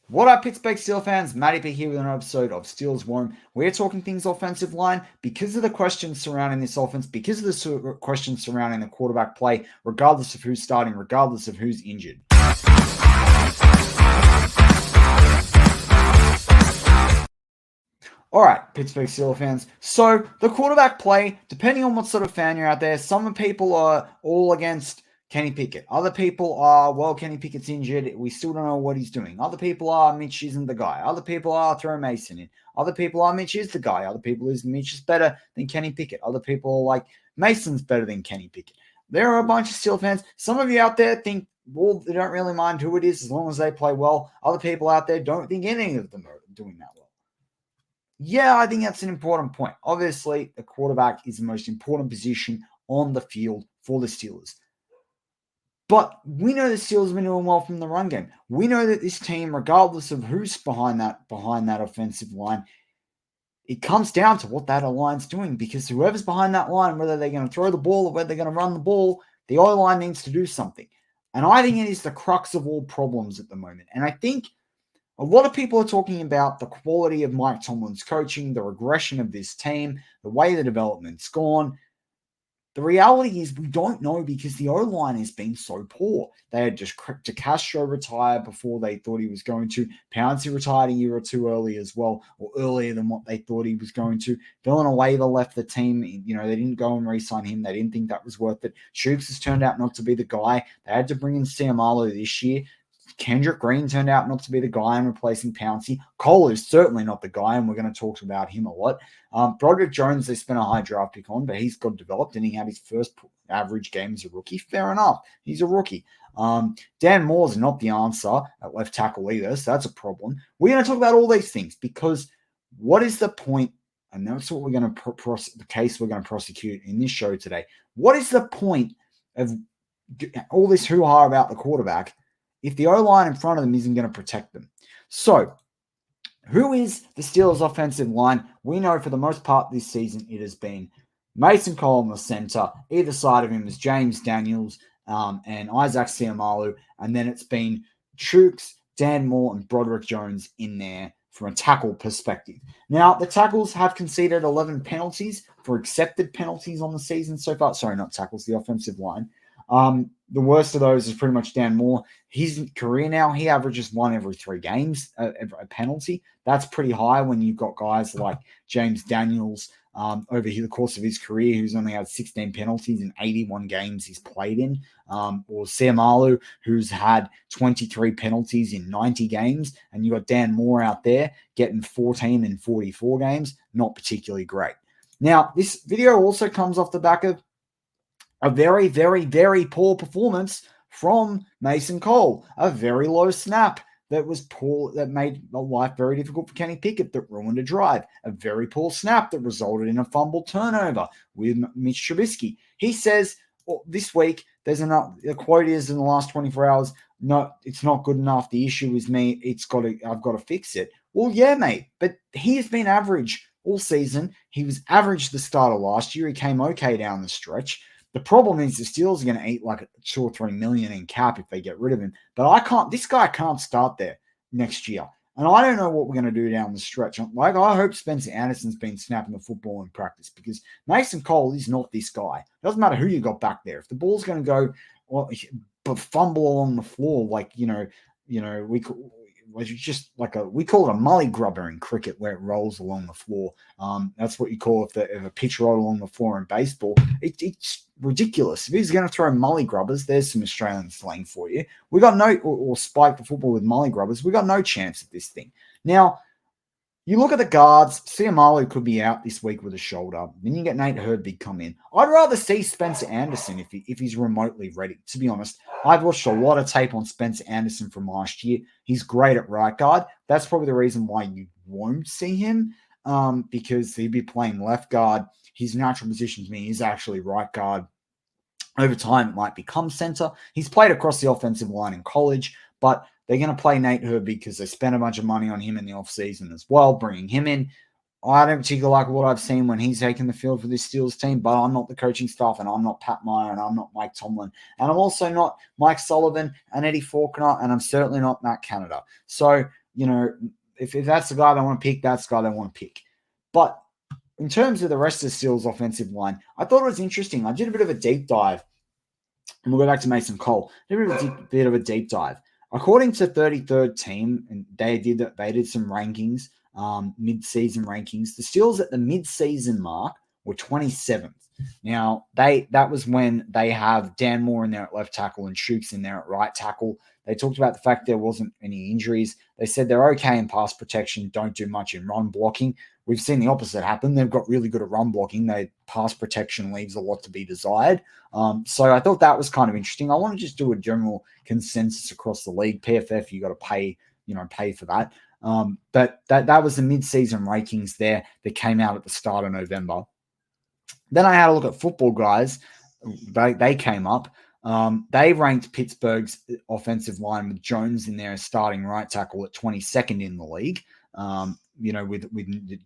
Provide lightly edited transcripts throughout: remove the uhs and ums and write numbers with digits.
What up, Pittsburgh Steelers fans? Matty here with an episode of Steelers Warm. We're talking things offensive line because of the questions surrounding this offense, because of the questions surrounding the quarterback play, regardless of who's starting, regardless of who's injured. All right, Pittsburgh Steelers fans. So the quarterback play, depending on what sort of fan you're out there, some people are all against Kenny Pickett. Other people are, well, Kenny Pickett's injured. We still don't know what he's doing. Other people are, Mitch isn't the guy. Other people are, throw Mason in. Other people are, Mitch is the guy. Other people is, Mitch is better than Kenny Pickett. Other people are like, Mason's better than Kenny Pickett. There are a bunch of Steelers fans. Some of you out there think, well, they don't really mind who it is as long as they play well. Other people out there don't think any of them are doing that well. Yeah, I think that's an important point. Obviously, the quarterback is the most important position on the field for the Steelers. But we know the Steelers have been doing well from the run game. We know that this team, regardless of who's behind that offensive line, it comes down to what that line's doing, because whoever's behind that line, whether they're going to throw the ball or whether they're going to run the ball, the O-line needs to do something. And I think it is the crux of all problems at the moment. And I think a lot of people are talking about the quality of Mike Tomlin's coaching, the regression of this team, the way the development's gone. The reality is we don't know, because the O-line has been so poor. They had just DeCastro retire before they thought he was going to. Pouncey retired a year or two early as well, or earlier than what they thought he was going to. Villanueva left the team. They didn't go and re-sign him. They didn't think that was worth it. Shooks has turned out not to be the guy. They had to bring in Siamalo this year. Kendrick Green turned out not to be the guy in replacing Pouncey. Cole is certainly not the guy, and we're going to talk about him a lot. Broderick Jones, they spent a high draft pick on, but he's got developed, and he had his first average game as a rookie. Fair enough. He's a rookie. Dan Moore's not the answer at left tackle either, so that's a problem. We're going to talk about all these things, because what is the point? And that's what we're going to the case we're going to prosecute in this show today. What is the point of all this hoo-ha about the quarterback if the O-line in front of them isn't going to protect them? So, who is the Steelers' offensive line? We know for the most part this season it has been Mason Cole in the center. Either side of him is James Daniels and Isaac Siamalu. And then it's been Chooks, Dan Moore, and Broderick Jones in there from a tackle perspective. Now, the tackles have conceded 11 penalties for accepted penalties on the season so far. Sorry, not tackles, the offensive line. The worst of those is pretty much Dan Moore. His career now, he averages one every 3 games, a penalty. That's pretty high when you've got guys like James Daniels over the course of his career, who's only had 16 penalties in 81 games he's played in, or Siamalu, who's had 23 penalties in 90 games, and you got Dan Moore out there getting 14 in 44 games. Not particularly great. Now, this video also comes off the back of a very, very, very poor performance from Mason Cole. A very low snap that was poor, that made life very difficult for Kenny Pickett, that ruined a drive. A very poor snap that resulted in a fumble turnover with Mitch Trubisky. He says, this week, there's enough. The quote is, in the last 24 hours, no, it's not good enough. The issue is me. I've got to fix it. Well, yeah, mate, but he has been average all season. He was average the start of last year. He came okay down the stretch. The problem is the Steelers are going to eat like 2 or 3 million in cap if they get rid of him. But this guy can't start there next year. And I don't know what we're going to do down the stretch. Like, I hope Spencer Anderson's been snapping the football in practice, because Mason Cole is not this guy. It doesn't matter who you got back there. If the ball's going to go, but fumble along the floor, we call it a mully grubber in cricket, where it rolls along the floor. That's what you call if a pitch rolled along the floor in baseball. It's ridiculous. If he's going to throw mully grubbers, there's some Australian slang for you. We got or spike the football with mully grubbers. We got no chance at this thing. Now, you look at the guards. Siamalu could be out this week with a shoulder. Then you get Nate Herbig come in. I'd rather see Spencer Anderson if he's remotely ready. To be honest, I've watched a lot of tape on Spencer Anderson from last year. He's great at right guard. That's probably the reason why you won't see him, because he'd be playing left guard. His natural position to me is actually right guard. Over time, it might become center. He's played across the offensive line in college, but they're going to play Nate Herbig because they spent a bunch of money on him in the offseason as well, bringing him in. I don't particularly like what I've seen when he's taken the field for this Steelers team, but I'm not the coaching staff, and I'm not Pat Meyer, and I'm not Mike Tomlin, and I'm also not Mike Sullivan and Eddie Faulkner, and I'm certainly not Matt Canada. So if that's the guy they want to pick, that's the guy they want to pick. But in terms of the rest of the Steelers' offensive line, I thought it was interesting. I did a bit of a deep dive, and we'll go back to Mason Cole. Did a bit of a deep dive. According to 33rd Team, and they did some rankings, mid-season rankings. The Steelers at the mid-season mark were 27th. Now, that was when they have Dan Moore in there at left tackle and Shooks in there at right tackle. They talked about the fact there wasn't any injuries. They said they're okay in pass protection, don't do much in run blocking. We've seen the opposite happen. They've got really good at run blocking. Their pass protection leaves a lot to be desired. So I thought that was kind of interesting. I want to just do a general consensus across the league. PFF, you got to pay for that. But that was the mid-season rankings there that came out at the start of November. Then I had a look at Football Guys. They came up. They ranked Pittsburgh's offensive line with Jones in there as starting right tackle at 22nd in the league. With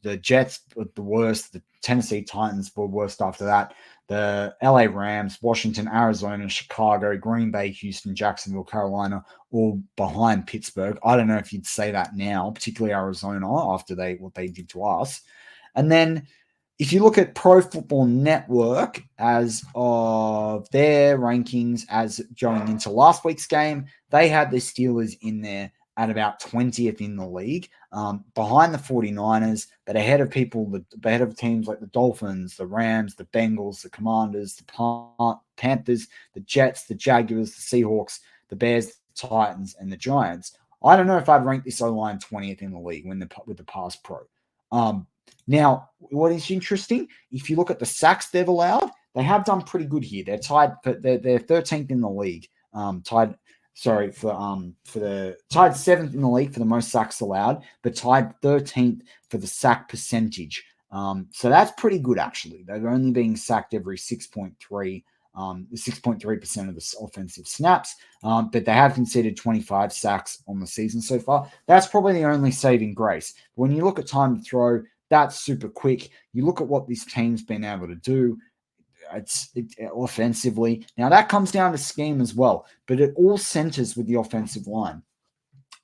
the Jets the worst, the Tennessee Titans were worst after that. The LA Rams, Washington, Arizona, Chicago, Green Bay, Houston, Jacksonville, Carolina, all behind Pittsburgh. I don't know if you'd say that now, particularly Arizona after what they did to us. And then if you look at Pro Football Network as of their rankings as going into last week's game, they had the Steelers in there at about 20th in the league, behind the 49ers, but ahead of teams like the Dolphins, the Rams, the Bengals, the Commanders, the Panthers, the Jets, the Jaguars, the Seahawks, the Bears, the Titans, and the Giants. I don't know if I'd rank this O-line 20th in the league with the pass pro. Now, what is interesting, if you look at the sacks they've allowed, they have done pretty good here. They're tied, they're 13th in the league, tied 7th in the league for the most sacks allowed, but tied 13th for the sack percentage. So that's pretty good, actually. They're only being sacked every 6.3% of the offensive snaps, but they have conceded 25 sacks on the season so far. That's probably the only saving grace. When you look at time to throw, that's super quick. You look at what this team's been able to do. It's offensively. Now, that comes down to scheme as well, but it all centers with the offensive line.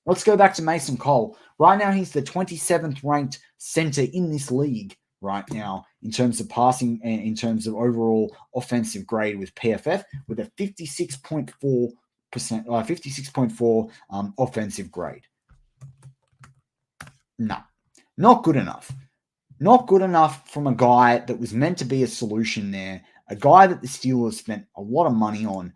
Let's go back to Mason Cole. Right now, he's the 27th ranked center in this league right now in terms of passing and in terms of overall offensive grade with PFF with a 56.4 offensive grade. No, not good enough. Not good enough from a guy that was meant to be a solution there, a guy that the Steelers spent a lot of money on,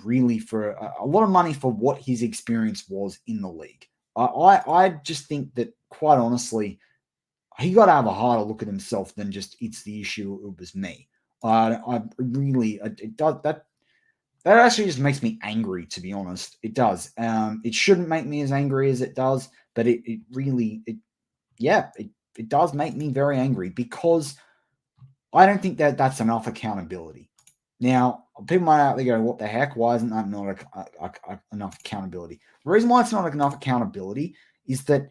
really for a lot of money for what his experience was in the league. I just think that, quite honestly, he got to have a harder look at himself than just it's the issue, it was me. It does that actually just makes me angry, to be honest. It does. It shouldn't make me as angry as it does, but it does make me very angry because I don't think that that's enough accountability. Now, people might out there go, what the heck? Why isn't that not enough accountability? The reason why it's not enough accountability is that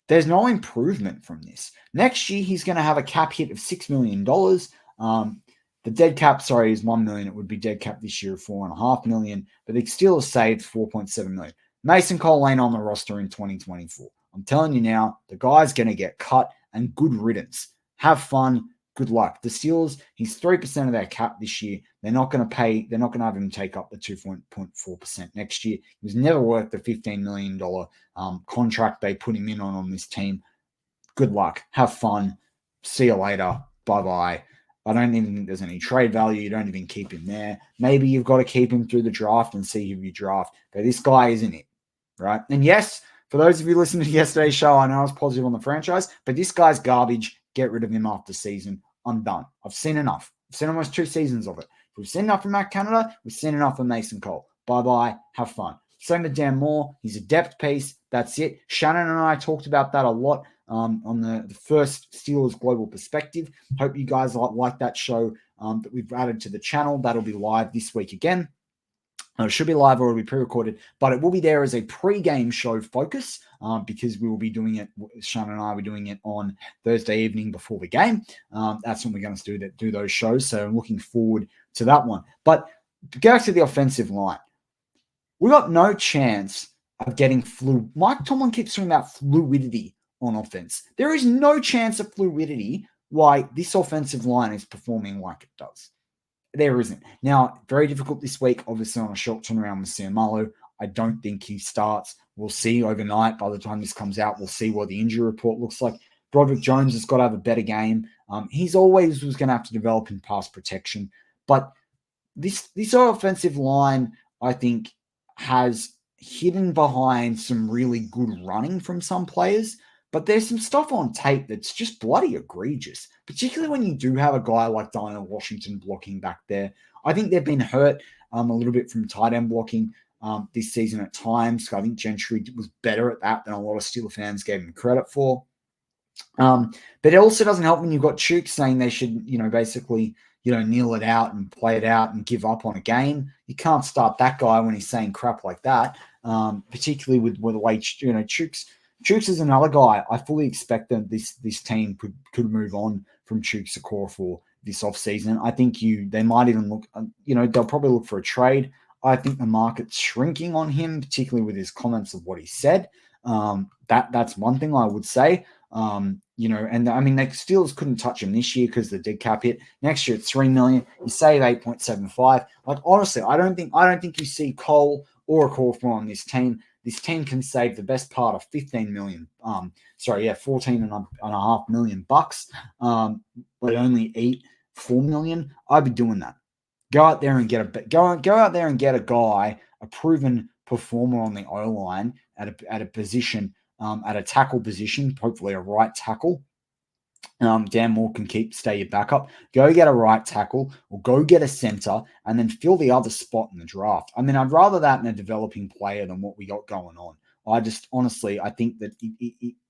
there's no improvement from this. Next year, he's going to have a cap hit of $6 million. The dead cap, is $1 million. It would be dead cap this year of $4.5 million, but they still saved $4.7 million. Mason Cole ain't on the roster in 2024. I'm telling you now, the guy's going to get cut and good riddance. Have fun. Good luck. The Steelers, he's 3% of their cap this year. They're not going to have him take up the 2.4% next year. He was never worth the $15 million contract they put him in on this team. Good luck. Have fun. See you later. Bye-bye. I don't even think there's any trade value. You don't even keep him there. Maybe you've got to keep him through the draft and see who you draft. But this guy isn't it, right? And yes, for those of you listening to yesterday's show, I know I was positive on the franchise, but this guy's garbage. Get rid of him after season. I'm done. I've seen enough. I've seen almost 2 seasons of it. If we've seen enough from Matt Canada, we've seen enough from Mason Cole. Bye-bye. Have fun. Same with Dan Moore. He's a depth piece. That's it. Shannon and I talked about that a lot on the first Steelers Global Perspective. Hope you guys like that show that we've added to the channel. That'll be live this week again. It should be live or it'll be pre-recorded, but it will be there as a pre-game show focus because we will be doing it. Shannon and I will be doing it on Thursday evening before the game. That's when we're going to do those shows. So I'm looking forward to that one. But to go back to the offensive line, we got no chance of getting Mike Tomlin keeps talking about fluidity on offense. There is no chance of fluidity why this offensive line is performing like it does. There isn't. Now, very difficult this week, obviously on a short turnaround with Siamalu. I don't think he starts. We'll see overnight. By the time this comes out, we'll see what the injury report looks like. Broderick Jones has got to have a better game. He's always was going to have to develop in pass protection. But this offensive line, I think, has hidden behind some really good running from some players. But there's some stuff on tape that's just bloody egregious, particularly when you do have a guy like Daniel Washington blocking back there. I think they've been hurt a little bit from tight end blocking this season at times. I think Gentry was better at that than a lot of Steelers fans gave him credit for. But it also doesn't help when you've got Chooks saying they should, basically, kneel it out and play it out and give up on a game. You can't start that guy when he's saying crap like that, particularly with the way, Chooks is another guy. I fully expect that this team could move on from Chooks Okorafor this offseason. I think they might even look, they'll probably look for a trade. I think the market's shrinking on him, particularly with his comments of what he said. That's one thing I would say. And I mean, the Steelers couldn't touch him this year because the dead cap hit. Next year it's $3 million. You save 8.75. Like, honestly, I don't think you see Cole or Okorafor on this team. This team can save the best part of $15 million. $14.5 million bucks. But only eat $4 million. I'd be doing that. Go out there and get a guy, a proven performer on the O line at a position, at a tackle position, hopefully a right tackle. Dan Moore can stay your backup. Go get a right tackle or go get a center and then fill the other spot in the draft. I mean, I'd rather that in a developing player than what we got going on. I think that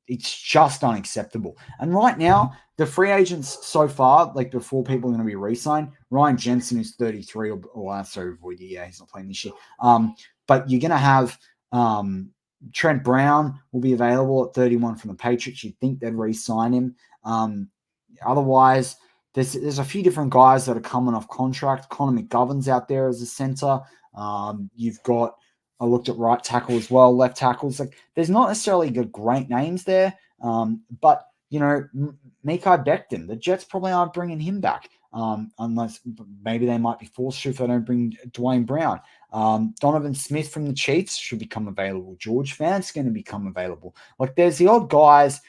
it's just unacceptable. And right now, the free agents so far, like before people are going to be re-signed, Ryan Jensen is 33 he's not playing this year. But you're going to have Trent Brown will be available at 31 from the Patriots. You'd think they'd re-sign him. Otherwise, there's a few different guys that are coming off contract. Connor McGovern's out there as a center. You've got, I looked at right tackle as well, left tackles. Like, there's not necessarily good great names there. But Mekhi Becton, the Jets probably aren't bringing him back. Unless maybe they might be forced to if they don't bring Dwayne Brown. Donovan Smith from the Chiefs should become available. George Fant's going to become available. Like, there's the odd guys.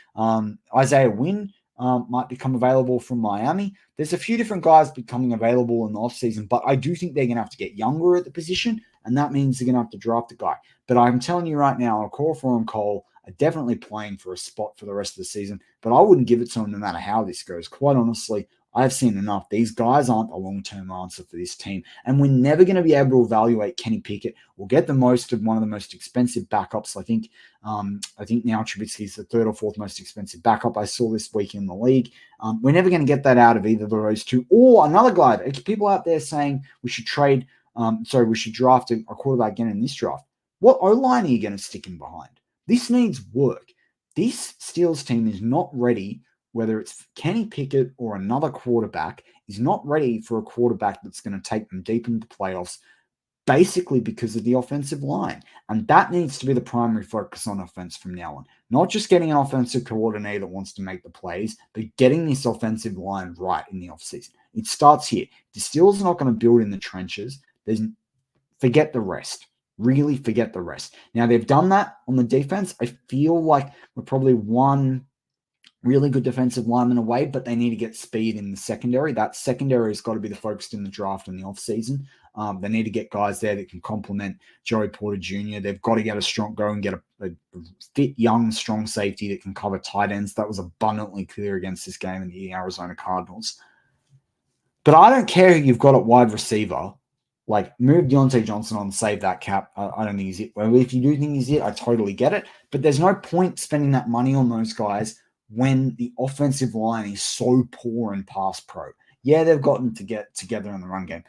Isaiah Wynn might become available from Miami. There's a few different guys becoming available in the offseason, but I do think they're going to have to get younger at the position, and that means they're going to have to draft a guy. But I'm telling you right now, Okorafor and Cole are definitely playing for a spot for the rest of the season, but I wouldn't give it to them no matter how this goes. Quite honestly, I've seen enough. These guys aren't a long-term answer for this team. And we're never going to be able to evaluate Kenny Pickett. We'll get the most of one of the most expensive backups. I think now Trubisky is the third or fourth most expensive backup I saw this week in the league. We're never going to get that out of either of those two. Or another guy. People out there saying we should we should draft a quarterback again in this draft. What O-line are you going to stick him behind? This needs work. This Steelers team is not ready, whether it's Kenny Pickett or another quarterback, is not ready for a quarterback that's going to take them deep into the playoffs, basically because of the offensive line. And that needs to be the primary focus on offense from now on. Not just getting an offensive coordinator that wants to make the plays, but getting this offensive line right in the offseason. It starts here. The Steelers are not going to build in the trenches. Forget the rest. Really forget the rest. Now, they've done that on the defense. I feel like we're probably one really good defensive lineman away, but they need to get speed in the secondary. That secondary has got to be the focus in the draft and the offseason. They need to get guys there that can complement Joey Porter Jr. They've got to get a fit, young, strong safety that can cover tight ends. That was abundantly clear against this game in the Arizona Cardinals. But I don't care who you've got at wide receiver. Like, move Deontay Johnson on, save that cap. I don't think he's it. Well, if you do think he's it, I totally get it. But there's no point spending that money on those guys when the offensive line is so poor in pass pro. Yeah, they've gotten to get together in the run game.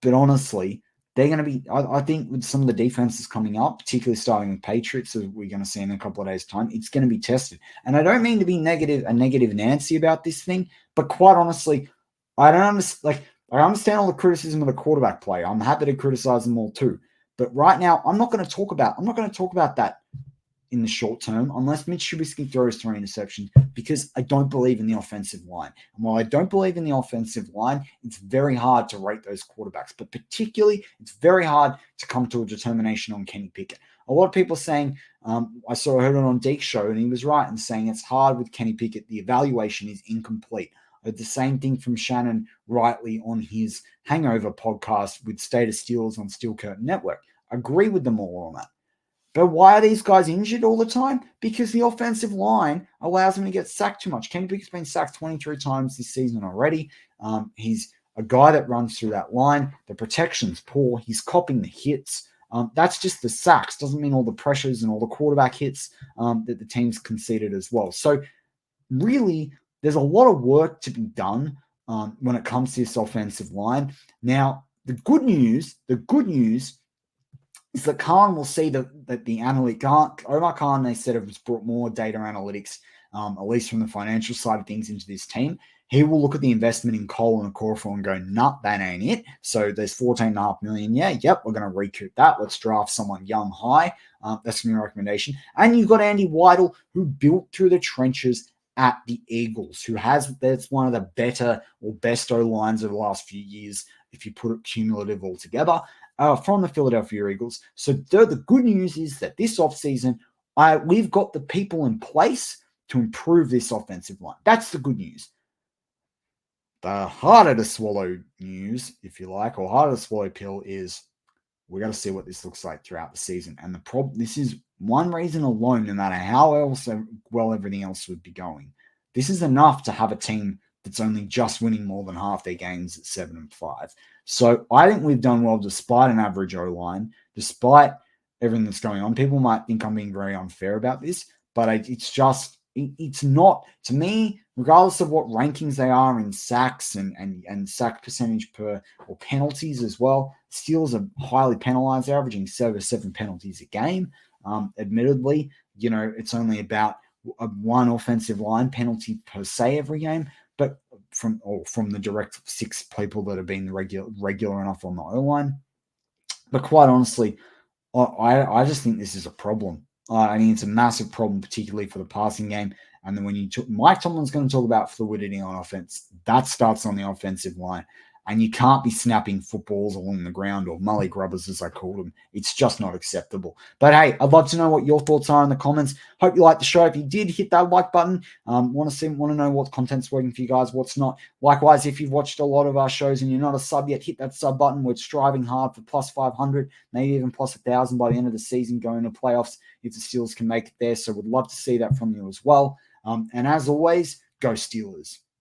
But honestly, they're going to be, I think with some of the defenses coming up, particularly starting with Patriots, as we're going to see in a couple of days' time, it's going to be tested. And I don't mean to be negative Nancy about this thing, but quite honestly, I don't understand. I understand all the criticism of the quarterback play. I'm happy to criticize them all too. But right now, I'm not going to talk about that in the short term unless Mitch Trubisky throws 3 interceptions, because I don't believe in the offensive line. And while I don't believe in the offensive line, it's very hard to rate those quarterbacks. But particularly, it's very hard to come to a determination on Kenny Pickett. A lot of people saying, I heard it on Deke's show, and he was right in saying it's hard with Kenny Pickett. The evaluation is incomplete. I heard the same thing from Shannon Rightly on his Hangover podcast with State of Steelers on Steel Curtain Network. I agree with them all on that. But why are these guys injured all the time? Because the offensive line allows them to get sacked too much. Kenny Pickett's been sacked 23 times this season already. He's a guy that runs through that line. The protection's poor. He's copping the hits. That's just the sacks. Doesn't mean all the pressures and all the quarterback hits that the team's conceded as well. So really, there's a lot of work to be done when it comes to this offensive line. Now, the good news is that Khan will see that the analytic, Omar Khan, they said, has brought more data analytics, at least from the financial side of things, into this team. He will look at the investment in Cole and Okorafor and go, nah, that ain't it. So there's $14.5 million. Yep, we're going to recoup that. Let's draft someone young high. That's my recommendation. And you've got Andy Weidel, who built through the trenches at the Eagles, that's one of the better or best O-lines of the last few years, if you put it cumulative all together. From the Philadelphia Eagles. So the good news is that this offseason, we've got the people in place to improve this offensive line. That's the good news. The harder to swallow news, if you like, or harder to swallow pill is we got to see what this looks like throughout the season. And this is one reason alone, no matter how well everything else would be going. This is enough to have a team that's only just winning more than half their games at 7-5. So I think we've done well despite an average O-line, despite everything that's going on. People might think I'm being very unfair about this, but it's not, to me, regardless of what rankings they are in sacks and sack percentage per, or penalties as well. Steelers are highly penalized. They're averaging 7 penalties a game. Admittedly, it's only about one offensive line penalty per se every game. But from the direct 6 people that have been regular enough on the O-line. But quite honestly, I just think this is a problem. I mean, it's a massive problem, particularly for the passing game. And then when Mike Tomlin's going to talk about fluidity on offense, that starts on the offensive line. And you can't be snapping footballs along the ground, or mully grubbers, as I called them. It's just not acceptable. But hey, I'd love to know what your thoughts are in the comments. Hope you liked the show. If you did, hit that like button. Want to know what content's working for you guys, what's not. Likewise, if you've watched a lot of our shows and you're not a sub yet, hit that sub button. We're striving hard for plus 500, maybe even plus 1,000 by the end of the season, going to playoffs if the Steelers can make it there. So we'd love to see that from you as well. And as always, go Steelers.